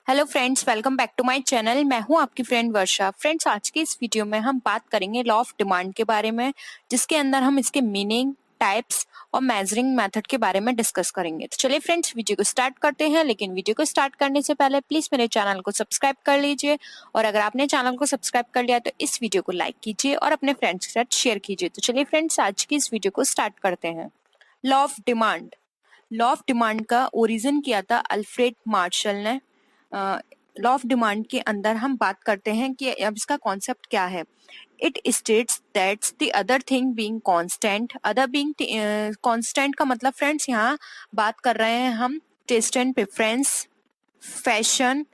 Hello friends, welcome back to my channel. मैं हूं आपकी फ्रेंड वर्षा। फ्रेंड्स, आज की इस वीडियो में हम बात करेंगे लॉ ऑफ डिमांड के बारे में, जिसके अंदर हम इसके मीनिंग, टाइप्स और मेजरिंग मेथड के बारे में डिस्कस करेंगे। तो चलिए फ्रेंड्स, वीडियो को स्टार्ट करते हैं। लेकिन वीडियो को स्टार्ट करने से पहले प्लीज मेरे चैनल को सब्सक्राइब कर लीजिए, और अगर आपने चैनल को सब्सक्राइब कर लिया तो इस वीडियो को लाइक कीजिए और अपने फ्रेंड्स के साथ शेयर कीजिए। तो चलिए फ्रेंड्स, आज की इस वीडियो को स्टार्ट करते हैं। Law of demand. Law of demand का ओरिजिन किया था अल्फ्रेड मार्शल ने। लॉ ऑफ डिमांड के अंदर हम बात करते हैं कि अब इसका कॉन्सेप्ट क्या है। It states that the other thing being constant, other being constant का मतलब फ्रेंड्स यहाँ बात कर रहे हैं हम test and preference, fashion,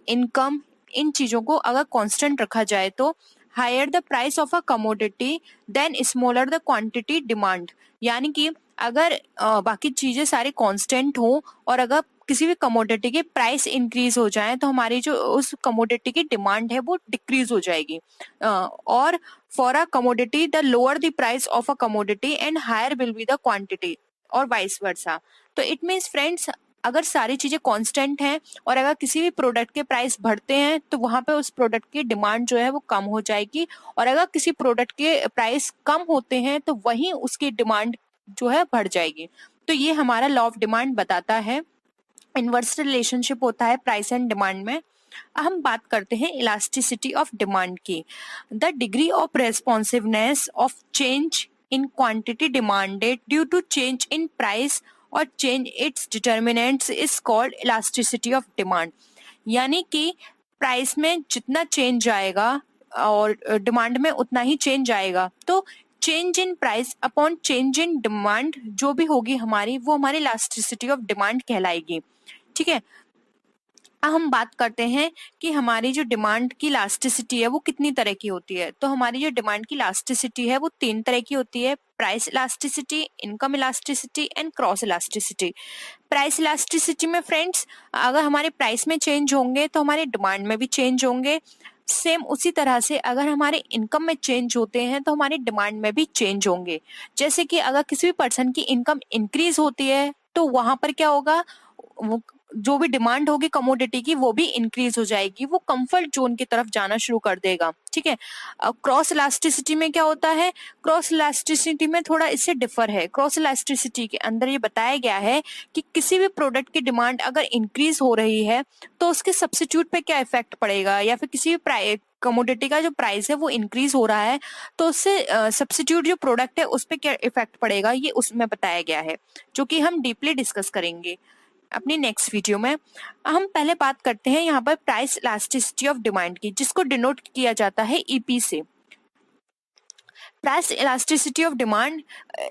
income, इन चीजों को अगर कांस्टेंट रखा जाए तो higher the price of a commodity then smaller the quantity demand. यानी कि अगर बाकी चीजें सारी कांस्टेंट हो और अगर किसी भी कमोडिटी की प्राइस इंक्रीज हो जाए तो हमारी जो उस कमोडिटी की डिमांड है वो डिक्रीज हो जाएगी। और for a commodity the lower the price of a commodity and higher will be the quantity, और वाइस वर्सा। तो इट मीन्स फ्रेंड्स, अगर सारी चीजें कांस्टेंट हैं और अगर किसी भी प्रोडक्ट के प्राइस बढ़ते हैं तो वहां पे उस प्रोडक्ट की डिमांड जो है वो कम हो जाएगी, और अगर किसी प्रोडक्ट के प्राइस कम होते हैं तो वहीं उसकी डिमांड जो है बढ़ जाएगी। तो ये हमारा लॉ ऑफ डिमांड बताता है। इनवर्स रिलेशनशिप होता है प्राइस एंड डिमांड में। हम बात करते हैं इलास्टिसिटी ऑफ डिमांड की। The degree of responsiveness of change in quantity demanded due to change in price और change its determinants is called elasticity of demand. यानी कि प्राइस में जितना चेंज आएगा और डिमांड में उतना ही चेंज आएगा, तो change in price upon change in demand जो भी होगी हमारी, वो हमारी इलास्टिसिटी ऑफ डिमांड कहलाएगी। ठीक है। अब हम बात करते हैं कि हमारी जो डिमांड की इलास्टिसिटी है वो कितनी तरह की होती है। तो हमारी जो डिमांड की इलास्टिसिटी है वो 3 तरह की होती है: price elasticity, income elasticity and cross elasticity. Price elasticity में फ्रेंड्स, अगर हमारे प्राइस में चेंज होंगे तो हमारे डिमांड में भी चेंज होंगे। सेम उसी तरह से अगर हमारे इनकम में चेंज होते हैं तो हमारी डिमांड में भी चेंज होंगे। जैसे कि अगर किसी भी पर्सन की इनकम इंक्रीज होती है तो वहां पर क्या होगा, वो जो भी डिमांड होगी कमोडिटी की वो भी इंक्रीज हो जाएगी, वो कंफर्ट जोन की तरफ जाना शुरू कर देगा। ठीक है। क्रॉस इलास्टिसिटी में क्या होता है, क्रॉस इलास्टिसिटी में थोड़ा इससे डिफर है। क्रॉस इलास्टिसिटी के अंदर ये बताया गया है कि किसी भी प्रोडक्ट की डिमांड अगर इंक्रीज हो रही है तो उसके सब्स्टिट्यूट पे क्या इफेक्ट पड़ेगा, या फिर किसी भी कमोडिटी का जो प्राइस है वो इंक्रीज हो रहा है तो उससे सब्स्टिट्यूट जो प्रोडक्ट है उस पर क्या इफेक्ट पड़ेगा, ये उसमें बताया गया है, जो कि हम डीपली डिस्कस करेंगे अपनी नेक्स्ट वीडियो में। हम पहले बात करते हैं यहाँ पर प्राइस इलास्टिसिटी ऑफ डिमांड की, जिसको डिनोट किया जाता है ईपी से। Price elasticity of demand,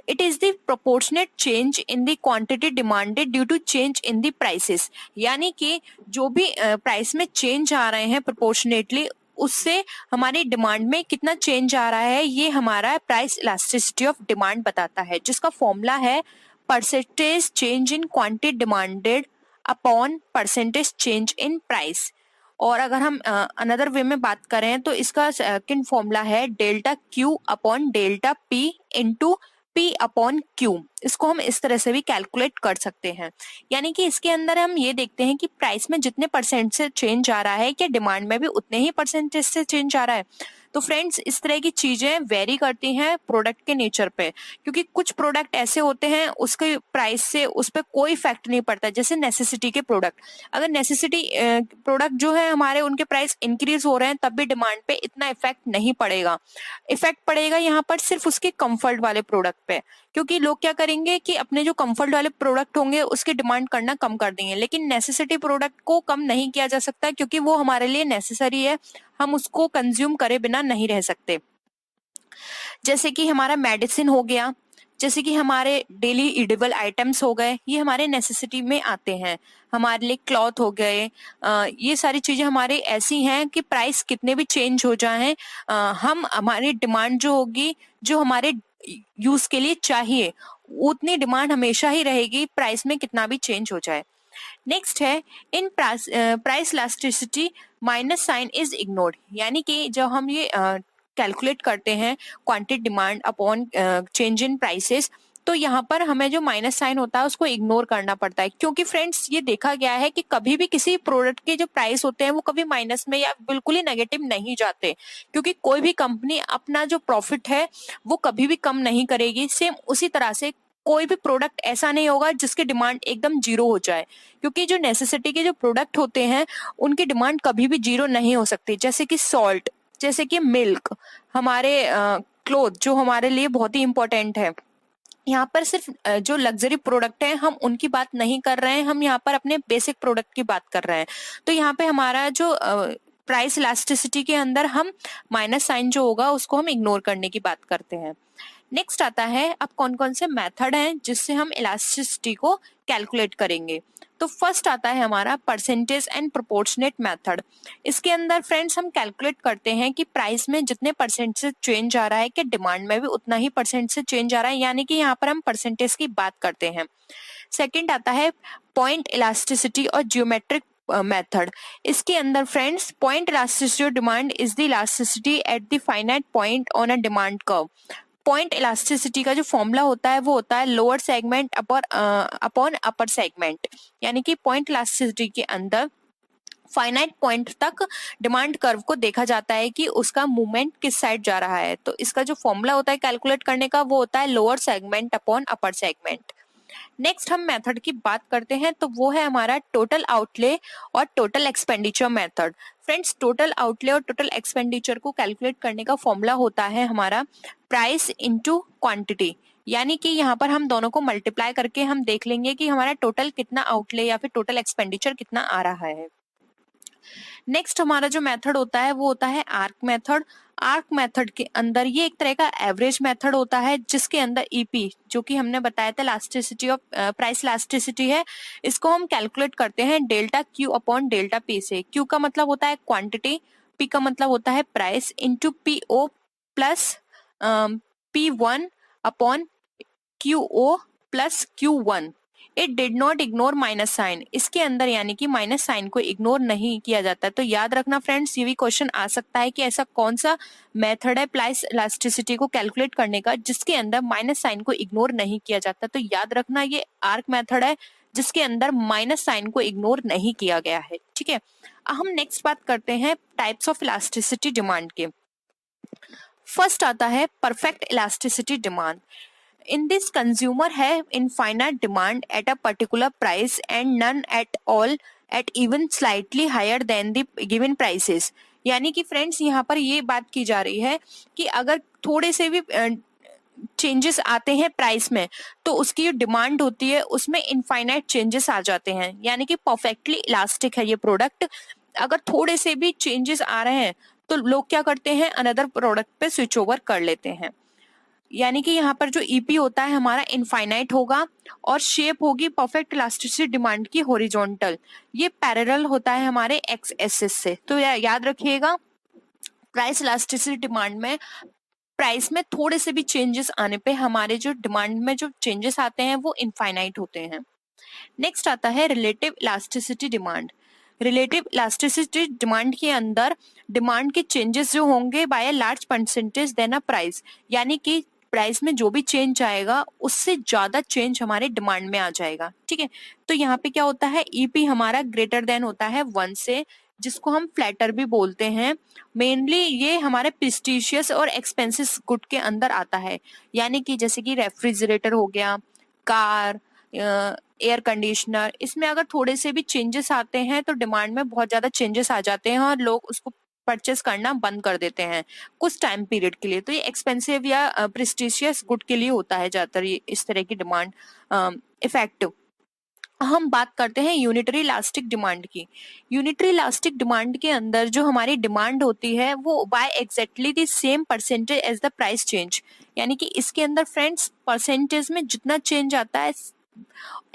it is the proportionate change in the quantity demanded due to change in the prices. यानी कि जो भी प्राइस में चेंज आ रहे हैं प्रोपोर्शनेटली, उससे हमारी डिमांड में कितना चेंज आ रहा है, ये हमारा प्राइस इलास्टिसिटी ऑफ डिमांड बताता है, जिसका फॉर्मूला है percentage change in quantity demanded upon percentage change in price. और अगर हम अनदर वे में बात करें तो इसका सेकंड फॉर्मूला है delta Q upon delta P into P upon Q. इसको हम इस तरह से भी कैलकुलेट कर सकते हैं। यानी कि इसके अंदर हम ये देखते हैं कि प्राइस में जितने परसेंट से चेंज आ रहा है, क्या डिमांड में भी उतने ही परसेंटेज से चेंज आ रहा है। तो फ्रेंड्स, इस तरह की चीजें वेरी करती हैं प्रोडक्ट के नेचर पे, क्योंकि कुछ प्रोडक्ट ऐसे होते हैं उसके प्राइस से उस पर कोई इफेक्ट नहीं पड़ता। जैसे नेसेसिटी के प्रोडक्ट, अगर नेसेसिटी प्रोडक्ट जो है हमारे, उनके प्राइस इंक्रीज हो रहे हैं तब भी डिमांड पे इतना इफेक्ट नहीं पड़ेगा। इफेक्ट पड़ेगा यहाँ पर सिर्फ उसके कंफर्ट वाले प्रोडक्ट पे, क्योंकि लोग क्या करेंगे कि अपने जो कंफर्ट वाले प्रोडक्ट होंगे उसकी डिमांड करना कम कर देंगे। लेकिन नेसेसिटी प्रोडक्ट को कम नहीं किया जा सकता, क्योंकि वो हमारे लिए नेसेसरी है, हम उसको कंज्यूम करे बिना नहीं रह सकते। जैसे कि हमारा मेडिसिन हो गया, जैसे कि हमारे डेली ईडेबल आइटम्स हो गए, ये हमारे नेसेसिटी में आते हैं। हमारे लिए क्लॉथ हो गए, ये सारी चीजें हमारे ऐसी हैं कि प्राइस कितने भी चेंज हो जाएं, हम हमारी डिमांड जो होगी, जो हमारे यूज के लिए चाहिए, उतनी डिमांड हमेशा ही रहेगी, प्राइस में कितना भी चेंज हो जाए। नेक्स्ट है in price elasticity minus sign is ignored. यानी कि जब हम ये कैलकुलेट करते हैं quantity demand upon change in prices, तो यहाँ पर हमें जो माइनस साइन होता है उसको इग्नोर करना पड़ता है, क्योंकि फ्रेंड्स ये देखा गया है कि कभी भी किसी प्रोडक्ट के जो प्राइस होते हैं वो कभी माइनस में या बिल्कुल ही नेगेटिव नहीं जाते, क्योंकि कोई भी कंपनी अपना जो प्रॉफिट है वो कभी भी कम नहीं करेगी। सेम उसी तरह से कोई भी प्रोडक्ट ऐसा नहीं होगा जिसकी डिमांड एकदम जीरो हो जाए, क्योंकि जो नेसेसिटी के जो प्रोडक्ट होते हैं उनकी डिमांड कभी भी जीरो नहीं हो सकती। जैसे कि सॉल्ट, जैसे कि मिल्क, हमारे क्लोथ जो हमारे लिए बहुत ही इंपॉर्टेंट है। यहाँ पर सिर्फ जो लग्जरी प्रोडक्ट है हम उनकी बात नहीं कर रहे हैं, हम यहाँ पर अपने बेसिक प्रोडक्ट की बात कर रहे हैं। तो यहाँ पे हमारा जो प्राइस इलास्टिसिटी के अंदर हम माइनस साइन जो होगा उसको हम इग्नोर करने की बात करते हैं। नेक्स्ट आता है अब कौन कौन से मेथड हैं जिससे हम इलास्टिसिटी को कैलकुलेट करेंगे। तो फर्स्ट आता है हमारा परसेंटेज एंड प्रोपोर्शनेट मेथड। इसके अंदर फ्रेंड्स हम कैलकुलेट करते हैं कि प्राइस में जितने परसेंट से चेंज आ रहा है कि डिमांड में भी उतना ही परसेंट से चेंज आ रहा है, यानी कि यहाँ पर हम परसेंटेज की बात करते हैं। सेकंड आता है पॉइंट इलास्टिसिटी और जियोमेट्रिक मेथड। इसके अंदर friends point elasticity of demand is the elasticity at the finite point on a demand curve. Point elasticity का जो फॉर्मूला होता है वो होता है lower segment upon upper segment, यानी कि पॉइंट इलास्टिसिटी के अंदर फाइनाइट पॉइंट तक डिमांड कर्व को देखा जाता है कि उसका मूवमेंट किस साइड जा रहा है। तो इसका जो फॉर्मूला होता है कैलकुलेट करने का वो होता है lower segment upon upper segment. Next हम मेथड की बात करते हैं तो वो है हमारा टोटल आउटले और total expenditure method. Friends total outlay और टोटल एक्सपेंडिचर को कैलकुलेट करने का फॉर्मूला होता है हमारा प्राइस इनटू क्वांटिटी, यानी कि यहाँ पर हम दोनों को मल्टीप्लाई करके हम देख लेंगे कि हमारा टोटल कितना आउटले या फिर टोटल एक्सपेंडिचर कितना आ रहा है। नेक्स्ट हमारा जो मेथड होता है वो होता है आर्क मेथड। आर्क मेथड के अंदर ये एक तरह का एवरेज मेथड होता है जिसके अंदर ईपी जो कि हमने बताया था इलास्टिसिटी ऑफ प्राइस इलास्टिसिटी है, इसको हम कैलकुलेट करते हैं delta Q upon delta P से। क्यू का मतलब होता है क्वांटिटी, पी का मतलब होता है price, into P O plus P one upon Q O plus Q one. It did not ignore minus sign. इसके अंदर यानी कि माइनस साइन को इग्नोर नहीं किया जाता। तो याद रखना फ्रेंड्स, ये भी क्वेश्चन आ सकता है कि ऐसा कौन सा मेथड है प्राइस इलास्टिसिटी को कैलकुलेट करने का जिसके अंदर माइनस साइन को इग्नोर नहीं किया जाता। तो याद रखना ये आर्क मेथड है जिसके अंदर माइनस साइन को इग्नोर नहीं किया गया है। ठीक है, हम नेक्स्ट बात करते हैं टाइप्स ऑफ इलास्टिसिटी डिमांड के। फर्स्ट आता है perfect elasticity demand. In this, consumer have infinite demand at a particular price and none at all at even slightly higher than the given prices। यानी कि friends यहाँ पर ये बात की जा रही है कि अगर थोड़े से भी चेंजेस आते हैं प्राइस में तो उसकी जो डिमांड होती है उसमें इनफाइनाइट चेंजेस आ जाते हैं, यानी कि परफेक्टली इलास्टिक है ये प्रोडक्ट। अगर थोड़े से भी चेंजेस आ रहे हैं तो लोग क्या करते हैं, अनदर प्रोडक्ट पे स्विच ओवर कर लेते हैं। यानी कि यहाँ पर जो ईपी होता है हमारा इनफाइनाइट होगा और शेप होगी परफेक्ट इलास्टिसिटी डिमांड की हॉरिजॉन्टल। ये पैरेलल होता है हमारे एक्स एक्सिस से। तो याद रखिएगा प्राइस इलास्टिसिटी डिमांड में प्राइस में थोड़े से भी चेंजेस आने पे हमारे जो डिमांड में जो चेंजेस आते हैं वो इनफाइनाइट होते हैं। नेक्स्ट आता है relative elasticity demand. Relative elasticity demand के अंदर डिमांड के चेंजेस जो होंगे by a large percentage than a price, यानी कि प्राइस में जो भी चेंज आएगा उससे ज्यादा चेंज हमारे डिमांड में आ जाएगा। ठीक है, तो यहाँ पे क्या होता है, ईपी हमारा ग्रेटर देन होता है 1 से, जिसको हम फ्लैटर भी बोलते हैं। मेनली ये हमारे प्रेस्टिजियस और एक्सपेंसिव गुड के अंदर आता है, यानी कि जैसे कि रेफ्रिजरेटर हो गया, कार, एयर कंडीशनर, इसमें अगर थोड़े से भी चेंजेस आते हैं तो डिमांड में बहुत ज्यादा चेंजेस आ जाते हैं और लोग उसको परचेस करना बंद कर देते हैं कुछ टाइम पीरियड के लिए। तो ये एक्सपेंसिव या प्रेस्टिजियस गुड के लिए होता है ज्यादातर ये इस तरह की डिमांड इफेक्टिव। हम बात करते हैं यूनिटरी इलास्टिक डिमांड की। यूनिटरी इलास्टिक डिमांड के अंदर जो हमारी डिमांड होती है वो by exactly the same percentage as the price change, यानी कि इसके अंदर फ्रेंड्स परसेंटेज में जितना चेंज आता है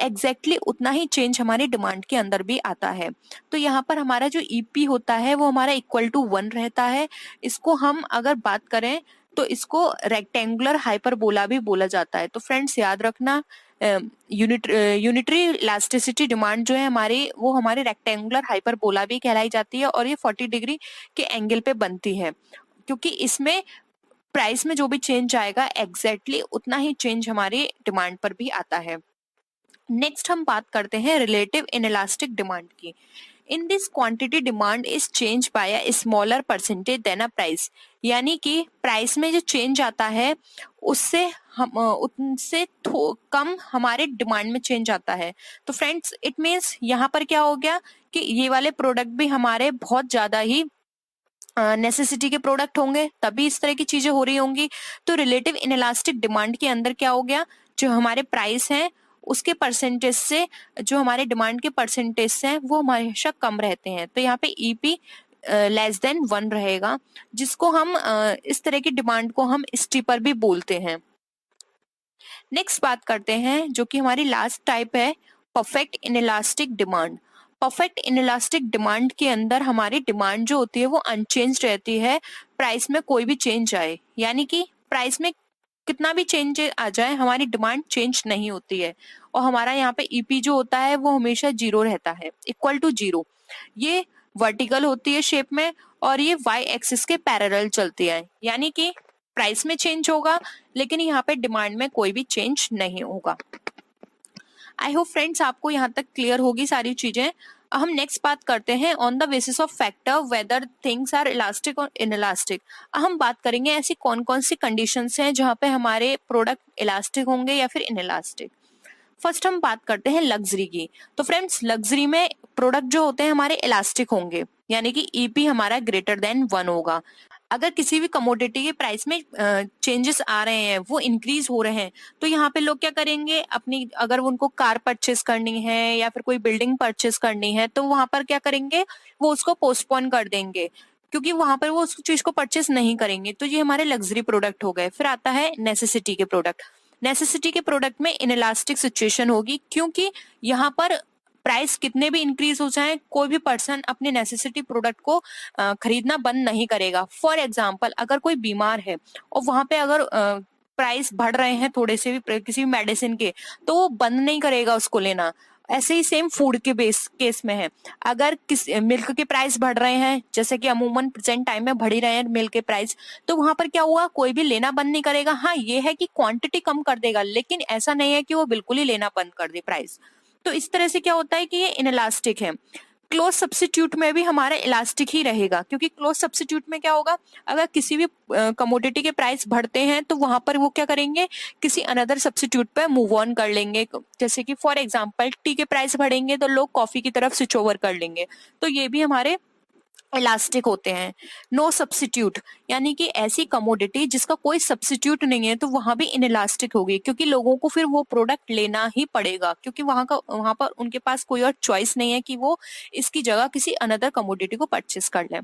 एग्जैक्टली उतना ही चेंज हमारी डिमांड के अंदर भी आता है। तो यहाँ पर हमारा जो ईपी होता है वो हमारा इक्वल टू 1 रहता है। इसको हम अगर बात करें तो इसको रेक्टेंगुलर हाइपरबोला भी बोला जाता है। तो फ्रेंड्स याद रखना यूनिटरी इलास्टिसिटी डिमांड जो है हमारी वो हमारी रेक्टेंगुलर हाइपरबोला भी कहलाई जाती है और ये 40 डिग्री के एंगल पे बनती है, क्योंकि इसमें प्राइस में जो भी चेंज आएगा एग्जैक्टली उतना ही चेंज हमारे डिमांड पर भी आता है। नेक्स्ट हम बात करते हैं रिलेटिव इनइलास्टिक डिमांड की। In this quantity demand is change by a smaller percentage than a price, यानी कि प्राइस में जो चेंज आता है उससे उनसे कम हमारे डिमांड में चेंज आता है। तो फ्रेंड्स इट मीन्स यहाँ पर क्या हो गया कि ये वाले प्रोडक्ट भी हमारे बहुत ज्यादा ही नेसेसिटी के प्रोडक्ट होंगे, तभी इस तरह की चीजें हो रही होंगी। तो रिलेटिव इनइलास्टिक डिमांड के अंदर क्या हो गया, जो हमारे प्राइस हैं उसके परसेंटेज से जो हमारे डिमांड के परसेंटेज से हैं वो हमेशा कम रहते हैं। तो यहाँ पे ईपी लेस देन 1 रहेगा, जिसको हम इस तरह की डिमांड को हम स्टीपर भी बोलते हैं। नेक्स्ट बात करते हैं जो कि हमारी लास्ट टाइप है, perfect inelastic demand. Perfect inelastic demand के अंदर हमारी डिमांड जो होती है वो अनचेंज रहती है, प्राइस में कोई भी चेंज आए, यानी कि प्राइस में कितना भी चेंज आ जाए हमारी डिमांड चेंज नहीं होती है। और हमारा यहाँ पे ईपी जो होता है वो हमेशा 0 रहता है, इक्वल टू 0। ये वर्टिकल होती है शेप में और ये वाई एक्सिस के पैरेलल चलती है, यानी कि प्राइस में चेंज होगा लेकिन यहाँ पे डिमांड में कोई भी चेंज नहीं होगा। आई होप फ्रेंड्स आपको यहाँ तक क्लियर होगी सारी चीजें। हम नेक्स्ट बात करते हैं on the basis of factor whether things are elastic और इनइलास्टिक। हम बात करेंगे ऐसी कौन कौन सी कंडीशंस हैं जहाँ पे हमारे प्रोडक्ट इलास्टिक होंगे या फिर इनइलास्टिक। फर्स्ट हम बात करते हैं लग्जरी की। तो फ्रेंड्स लग्जरी में प्रोडक्ट जो होते हैं हमारे इलास्टिक होंगे, यानी कि ईपी हमारा ग्रेटर देन 1 होगा। अगर किसी भी कमोडिटी के प्राइस में चेंजेस आ रहे हैं, वो इंक्रीज हो रहे हैं, तो यहाँ पे लोग क्या करेंगे, अपनी अगर उनको कार परचेस करनी है या फिर कोई बिल्डिंग परचेस करनी है तो वहां पर क्या करेंगे, वो उसको पोस्टपोन कर देंगे क्योंकि वहां पर वो उस चीज को परचेस नहीं करेंगे। तो ये हमारे लग्जरी प्रोडक्ट हो गए। फिर आता है नेसेसिटी के प्रोडक्ट। नेसेसिटी के प्रोडक्ट में इनइलास्टिक सिचुएशन होगी क्योंकि यहाँ पर प्राइस कितने भी इंक्रीज हो जाए कोई भी पर्सन अपने नेसेसिटी प्रोडक्ट को खरीदना बंद नहीं करेगा। फॉर एग्जांपल अगर कोई बीमार है और वहां पे अगर प्राइस बढ़ रहे हैं थोड़े से भी किसी भी मेडिसिन के, तो वो बंद नहीं करेगा उसको लेना। ऐसे ही सेम फूड के बेस केस में है। अगर किस मिल्क के प्राइस बढ़ रहे हैं, जैसे कि अमूमन प्रेजेंट टाइम में बढ़ ही रहे हैं मिल्क के प्राइस, तो वहां पर क्या हुआ, कोई भी लेना बंद नहीं करेगा। हाँ ये है कि क्वांटिटी कम कर देगा, लेकिन ऐसा नहीं है कि वो बिल्कुल ही लेना बंद कर दे प्राइस। तो इस तरह से क्या होता है कि ये इनइलास्टिक है। क्लोज सब्स्टिट्यूट में भी हमारा इलास्टिक ही रहेगा, क्योंकि क्लोज सब्स्टिट्यूट में क्या होगा, अगर किसी भी कमोडिटी के प्राइस बढ़ते हैं तो वहां पर वो क्या करेंगे, किसी अनदर सब्स्टिट्यूट पे मूव ऑन कर लेंगे। जैसे कि फॉर एग्जांपल टी के प्राइस बढ़ेंगे तो लोग कॉफी की तरफ स्विच ओवर कर लेंगे। तो ये भी हमारे इलास्टिक होते हैं। नो सब्स्टिट्यूट, यानी कि ऐसी कमोडिटी जिसका कोई सब्स्टिट्यूट नहीं है, तो वहां भी इनइलास्टिक होगी, क्योंकि लोगों को फिर वो प्रोडक्ट लेना ही पड़ेगा, क्योंकि वहां पर उनके पास कोई और चॉइस नहीं है कि वो इसकी जगह किसी अनदर कमोडिटी को परचेस कर लें।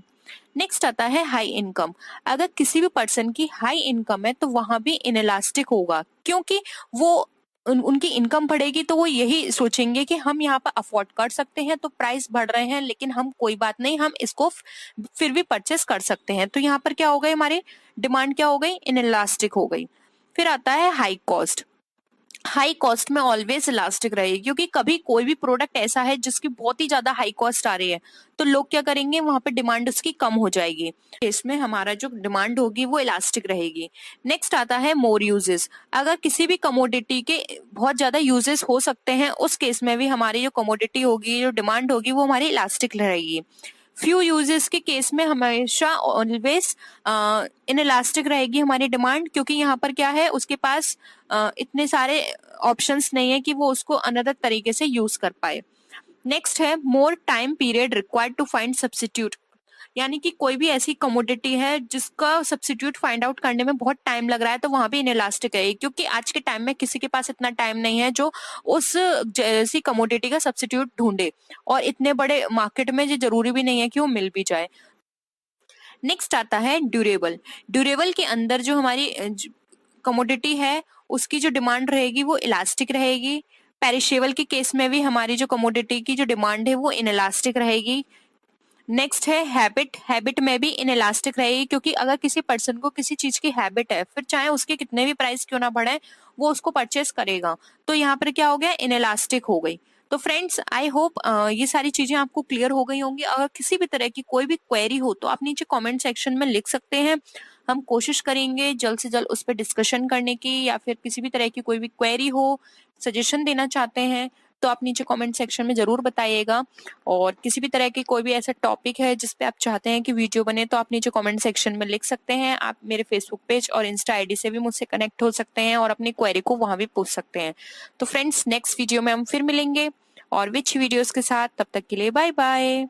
नेक्स्ट आता है हाई इनकम। अगर किसी भी पर्सन की हाई इनकम है तो वहां भी इनइलास्टिक होगा, क्योंकि वो उनकी इनकम बढ़ेगी तो वो यही सोचेंगे कि हम यहाँ पर अफोर्ड कर सकते हैं, तो प्राइस बढ़ रहे हैं लेकिन हम कोई बात नहीं, हम इसको फिर भी परचेस कर सकते हैं। तो यहाँ पर क्या हो गई, हमारी डिमांड क्या हो गई, इनइलास्टिक हो गई। फिर आता है हाई कॉस्ट। हाई कॉस्ट में ऑलवेज इलास्टिक रहेगी, क्योंकि कभी कोई भी प्रोडक्ट ऐसा है जिसकी बहुत ही ज्यादा हाई कॉस्ट आ रही है, तो लोग क्या करेंगे, वहां पे डिमांड उसकी कम हो जाएगी। इसमें हमारा जो डिमांड होगी वो इलास्टिक रहेगी। नेक्स्ट आता है मोर यूजेस। अगर किसी भी कमोडिटी के बहुत ज्यादा यूजेस हो सकते हैं, उस केस में भी हमारी जो कमोडिटी होगी, जो डिमांड होगी, वो हमारी इलास्टिक रहेगी। फ्यू यूजेस के केस में हमेशा ऑलवेज इनइलास्टिक रहेगी हमारी डिमांड, क्योंकि यहाँ पर क्या है, उसके पास इतने सारे ऑप्शंस नहीं है कि वो उसको अनदर तरीके से यूज कर पाए। नेक्स्ट है more time period required to find substitute. यानी कि कोई भी ऐसी कमोडिटी है जिसका सब्स्टिट्यूट फाइंड आउट करने में बहुत टाइम लग रहा है, तो वहां भी इनइलास्टिक है, क्योंकि आज के टाइम में किसी के पास इतना टाइम नहीं है जो उस जैसी कमोडिटी का सब्स्टिट्यूट ढूंढे, और इतने बड़े मार्केट में ये जरूरी भी नहीं है कि वो मिल भी जाए। नेक्स्ट आता है ड्यूरेबल। ड्यूरेबल के अंदर जो हमारी कमोडिटी है उसकी जो डिमांड रहेगी वो इलास्टिक रहेगी। पेरिशेबल के केस में भी हमारी जो कमोडिटी की जो डिमांड है वो इनइलास्टिक रहेगी। नेक्स्ट है हैबिट। हैबिट में भी इनइलास्टिक रहेगी, क्योंकि अगर किसी पर्सन को किसी चीज की हैबिट है, फिर चाहे उसके कितने भी प्राइस क्यों ना बढ़े, वो उसको परचेस करेगा। तो यहाँ पर क्या हो गया, इनइलास्टिक हो गई। तो फ्रेंड्स आई होप ये सारी चीजें आपको क्लियर हो गई होंगी। अगर किसी भी तरह की कोई भी क्वेरी हो तो आप नीचे कमेंट सेक्शन में लिख सकते हैं। हम कोशिश करेंगे जल्द से जल्द उस पर डिस्कशन करने की, या फिर किसी भी तरह की कोई भी क्वेरी हो, सजेशन देना चाहते हैं तो आप नीचे कमेंट सेक्शन में जरूर बताइएगा। और किसी भी तरह की कोई भी ऐसा टॉपिक है जिस पे आप चाहते हैं कि वीडियो बने तो आप नीचे कमेंट सेक्शन में लिख सकते हैं। आप मेरे फेसबुक पेज और इंस्टा आईडी से भी मुझसे कनेक्ट हो सकते हैं और अपनी क्वेरी को वहां भी पूछ सकते हैं। तो फ्रेंड्स नेक्स्ट वीडियो में हम फिर मिलेंगे और विच वीडियोस के साथ। तब तक के लिए बाय बाय।